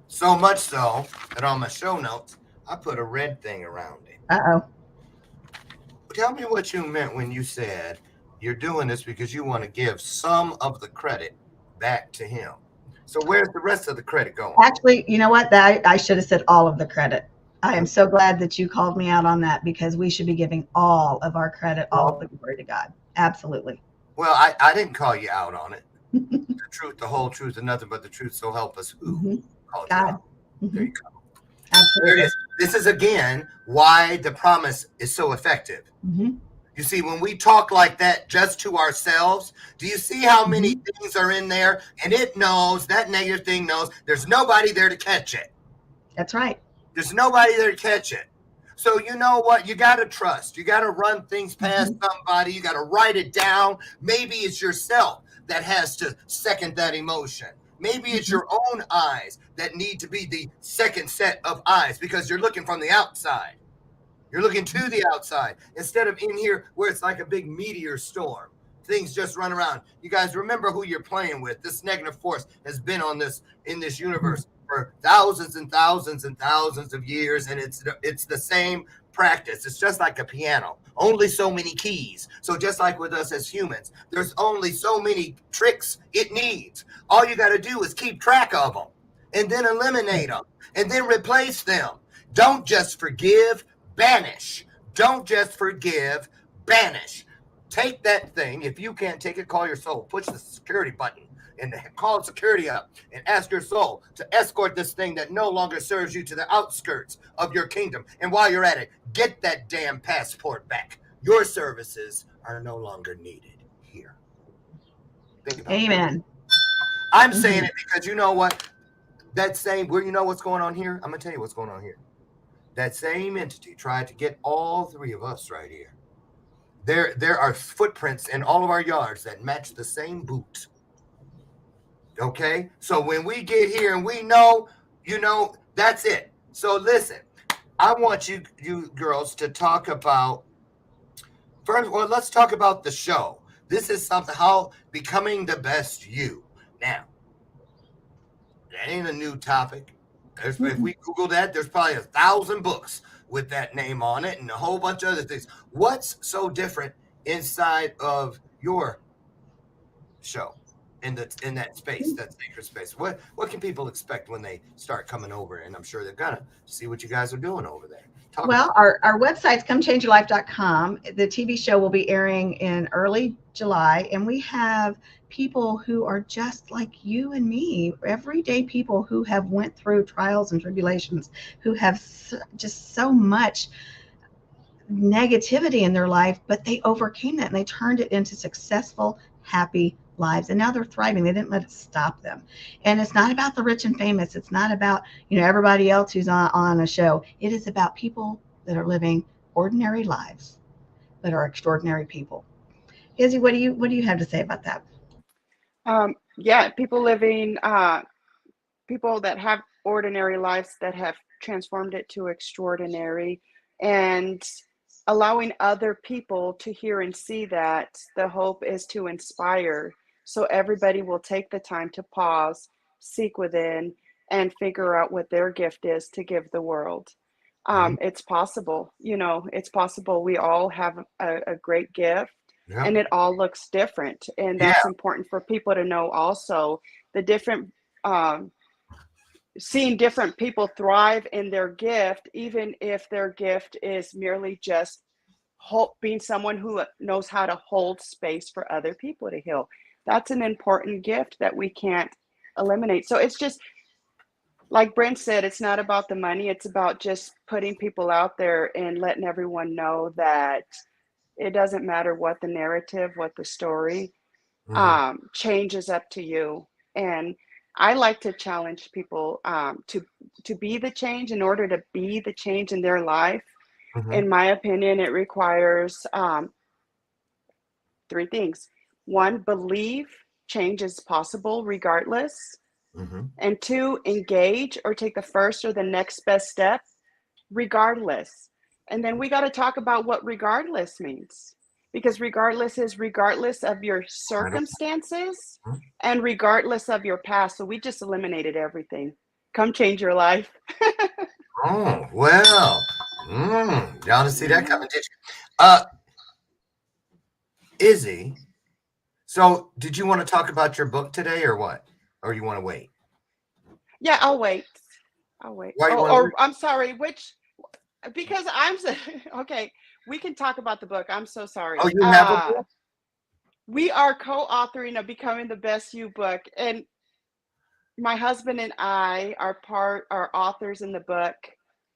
So much so that on my show notes, I put a red thing around it. Uh-oh. Tell me what you meant when you said you're doing this because you want to give some of the credit back to him. So where's the rest of the credit going? Actually, you know what? I should have said all of the credit. I am so glad that you called me out on that, because we should be giving all of our credit, all of the glory to God. Absolutely. Well, I didn't call you out on it. The truth, the whole truth, and nothing but the truth, so help us who called you God. out. There you go. Absolutely. There it is. This is, again, why the promise is so effective. Mm-hmm. You see, when we talk like that just to ourselves, do you see how many things are in there? And it knows, that negative thing knows, there's nobody there to catch it. That's right. There's nobody there to catch it. So you know what? You got to trust. You got to run things past somebody. You got to write it down. Maybe it's yourself that has to second that emotion. Maybe it's your own eyes that need to be the second set of eyes, because you're looking from the outside. You're looking to the outside instead of in here where it's like a big meteor storm. Things just run around. You guys remember who you're playing with. This negative force has been in this universe for thousands and thousands and thousands of years, and it's the same practice. It's just like a piano. Only so many keys. So just like with us as humans, there's only so many tricks it needs. All you got to do is keep track of them and then eliminate them and then replace them. Don't just forgive, banish. Don't just forgive, banish. Take that thing. If you can't take it, call your soul. Push the security button and call security up and ask your soul to escort this thing that no longer serves you to the outskirts of your kingdom. And while you're at it, get that damn passport back. Your services are no longer needed here. Think about Amen. That. I'm saying it because you know what? That same, where you know what's going on here? I'm going to tell you what's going on here. That same entity tried to get all three of us right here. There are footprints in all of our yards that match the same boot. Okay? So when we get here and we know, that's it. So listen, I want you girls to talk about, first, well, let's talk about the show. This is something, how becoming the best you. Now, that ain't a new topic. If we Google that, there's probably 1,000 books with that name on it and a whole bunch of other things. What's so different inside of your show in that space, that sacred space? What can people expect when they start coming over? And I'm sure they're gonna see what you guys are doing over there. Well, our website's comechangeyourlife.com. The TV show will be airing in early July, and we have people who are just like you and me, everyday people who have went through trials and tribulations, who have just so much negativity in their life, but they overcame that and they turned it into successful, happy lives. And now they're thriving. They didn't let it stop them. And it's not about the rich and famous. It's not about, everybody else who's on a show. It is about people that are living ordinary lives, that are extraordinary people. Izzy, what do you have to say about that? People living, people that have ordinary lives that have transformed it to extraordinary, and allowing other people to hear and see that. The hope is to inspire, so everybody will take the time to pause, seek within, and figure out what their gift is to give the world. It's possible, it's possible. We all have a great gift. Yep. And it all looks different. And that's important for people to know also. The different, seeing different people thrive in their gift, even if their gift is merely just being someone who knows how to hold space for other people to heal. That's an important gift that we can't eliminate. So it's just like Brent said, it's not about the money. It's about just putting people out there and letting everyone know that it doesn't matter what the narrative, what the story, change is up to you. And I like to challenge people to be the change. In order to be the change in their life, in my opinion, it requires 3 things. 1, believe change is possible regardless. And 2, engage or take the first or the next best step regardless. And then we got to talk about what regardless means, because regardless is regardless of your circumstances and regardless of your past. So we just eliminated everything. Come change your life. Oh, well. Y'all to see that coming, did you? Izzy, so did you want to talk about your book today or what? Or you want to wait? Yeah, I'll wait. I'm sorry, because okay, we can talk about the book. I'm so sorry. Oh, you have a book? We are co-authoring a Becoming the Best You book, and my husband and I are authors in the book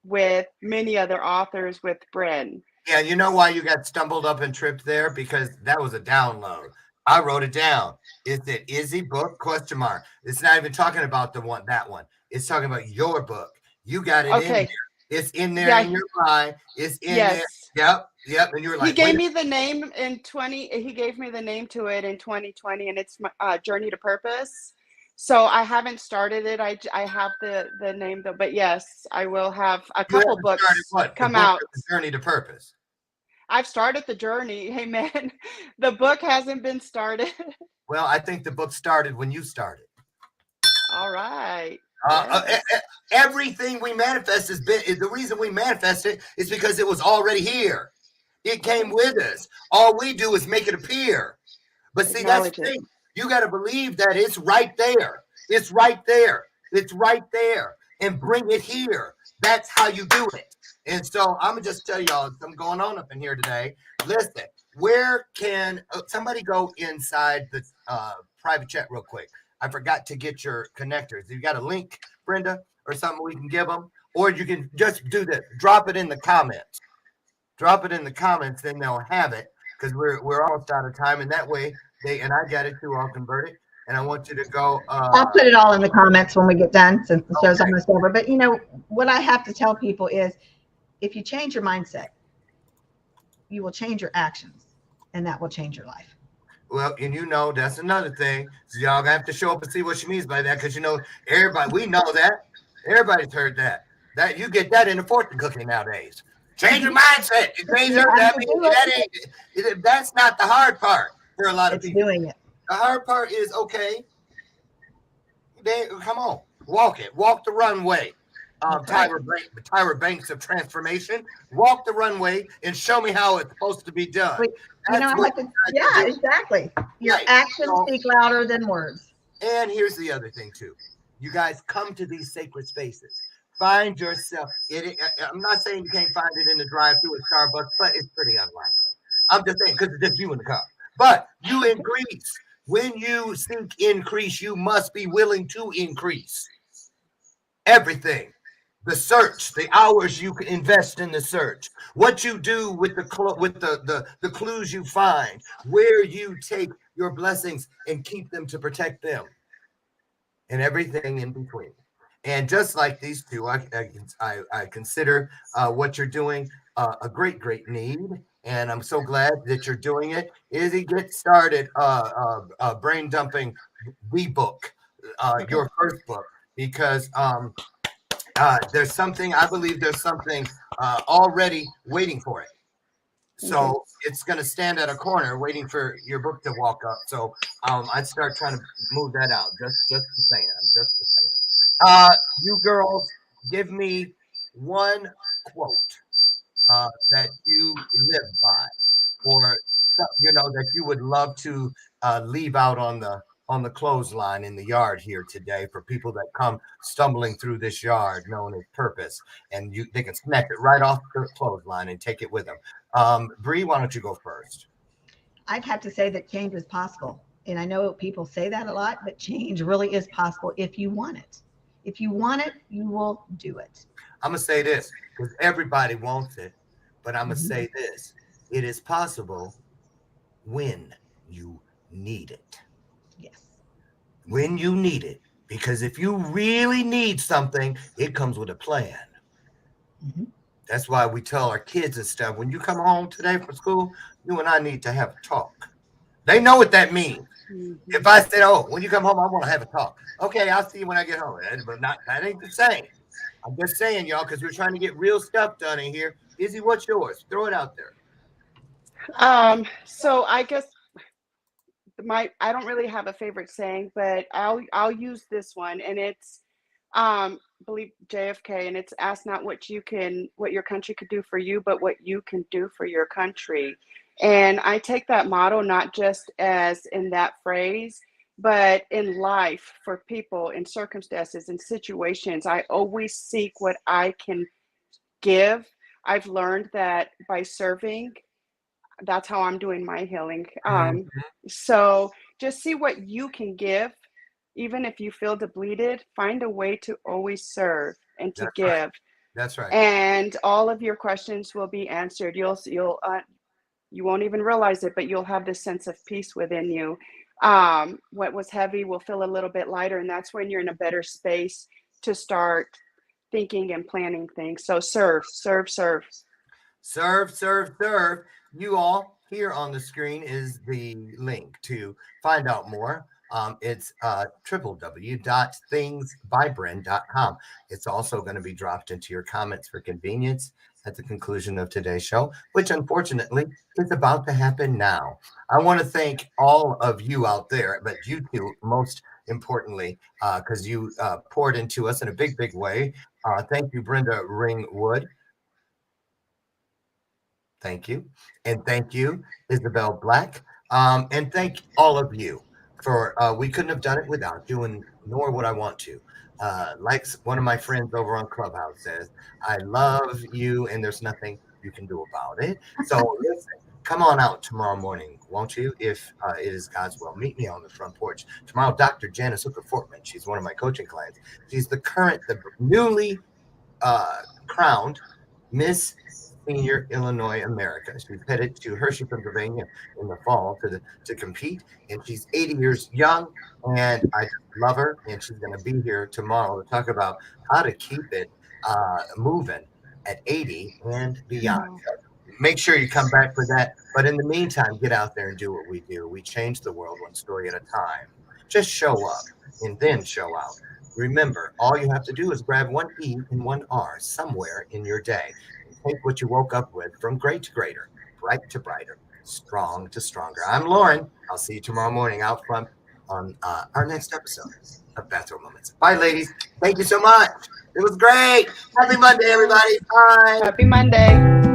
with many other authors with Brenda. Yeah, you know why you got stumbled up and tripped there? Because that was a download. I wrote it down. It's an Izzy book, ? It's not even talking about that one. It's talking about your book. You got it in there. It's in there in your mind. It's in there. Yep. And you were like, he gave me the name he gave me the name to it in 2020, and it's my Journey to Purpose. So I haven't started it. I have the name though, but yes, I will have a couple books come out. Journey to Purpose. I've started the journey. Hey man, the book hasn't been started. Well, I think the book started when you started. All right. Everything we manifest the reason we manifest it is because it was already here. It came with us. All we do is make it appear. But see, that's the thing. You got to believe that it's right there. It's right there. It's right there. And bring it here. That's how you do it. And so I'm going to just tell y'all something going on up in here today. Listen, where can somebody go inside the private chat real quick? I forgot to get your connectors. You got a link, Brenda, or something we can give them? Or you can just do this. Drop it in the comments. Drop it in the comments, then they'll have it, because we're almost out of time. And that way, and I got it too, I'll convert it. And I want you to go. I'll put it all in the comments when we get done, since the show's almost over. But you know, what I have to tell people is, if you change your mindset, you will change your actions, and that will change your life. Well, and you know, that's another thing. So y'all gonna have to show up and see what she means by that, because you know, we know that. Everybody's heard that. That you get that in the fortune cookie nowadays. Change your mindset. You change that's not the hard part for a lot of people. Doing it. The hard part is, come on, walk it. Walk the runway. Tyra Banks of transformation. Walk the runway and show me how it's supposed to be done. Exactly. Your actions speak louder than words. And here's the other thing too. You guys come to these sacred spaces. Find yourself. I'm not saying you can't find it in the drive-thru at Starbucks, but it's pretty unlikely. I'm just saying, because it's just you in the car. But you increase. When you seek increase, you must be willing to increase everything. The search, the hours you can invest in the search, what you do with the clues you find, where you take your blessings and keep them to protect them, and everything in between. And just like these two, I consider what you're doing a great need. And I'm so glad that you're doing it. Izzy, get started brain dumping the book, your first book, because there's something, I believe there's something already waiting for it. So it's going to stand at a corner waiting for your book to walk up. So I'd start trying to move that out. Just saying. You girls, give me one quote that you live by, or that you would love to leave out on on the clothesline in the yard here today for people that come stumbling through this yard known as purpose, and they can snatch it right off the clothesline and take it with them. Bree, why don't you go first? I'd have to say that change is possible. And I know people say that a lot, but change really is possible if you want it. If you want it, you will do it. I'm going to say this because everybody wants it, but I'm going to say this. It is possible when you need it. Yes. When you need it. Because if you really need something, it comes with a plan. That's why we tell our kids and stuff, when you come home today from school, you and I need to have a talk. They know what that means. If I said, oh, when you come home, I want to have a talk. Okay, I'll see you when I get home. But that ain't the same. I'm just saying, y'all, because we're trying to get real stuff done in here. Izzy, what's yours? Throw it out there. So I guess I don't really have a favorite saying, but I'll use this one, and it's believe JFK, and it's ask not what your country could do for you, but what you can do for your country. And I take that motto not just as in that phrase, but in life for people, in circumstances, in situations. I always seek what I can give. I've learned that by serving, that's how I'm doing my healing. So just see what you can give. Even if you feel depleted, find a way to always serve and to give. Right. That's right. And all of your questions will be answered. You won't even realize it, but you'll have this sense of peace within you. What was heavy will feel a little bit lighter, and that's when you're in a better space to start thinking and planning things. So serve. You all, here on the screen is the link to find out more. It's www.thingsbybrend.com. It's also going to be dropped into your comments for convenience at the conclusion of today's show, which unfortunately is about to happen now. I want to thank all of you out there, but you two most importantly, because you poured into us in a big, big way. Thank you, Brenda Ringwood. Thank you. And thank you, Isabel Black. And thank all of you for, we couldn't have done it without you, nor would I want to. Like one of my friends over on Clubhouse says, I love you and there's nothing you can do about it. So listen, come on out tomorrow morning, won't you? If it is God's will, meet me on the front porch. Tomorrow, Dr. Janice Hooker-Fortman, she's one of my coaching clients. She's the newly crowned Miss Senior Illinois America. She's headed to Hershey, Pennsylvania in the fall to compete, and she's 80 years young, and I love her, and she's going to be here tomorrow to talk about how to keep it moving at 80 and beyond. Make sure you come back for that, but in the meantime, get out there and do what we do. We change the world one story at a time. Just show up and then show out. Remember, all you have to do is grab one E and one R somewhere in your day. Take what you woke up with from great to greater, bright to brighter, strong to stronger. I'm Lauren. I'll see you tomorrow morning out front on our next episode of Bathrobe Moments. Bye, ladies. Thank you so much. It was great. Happy Monday, everybody. Bye. Happy Monday.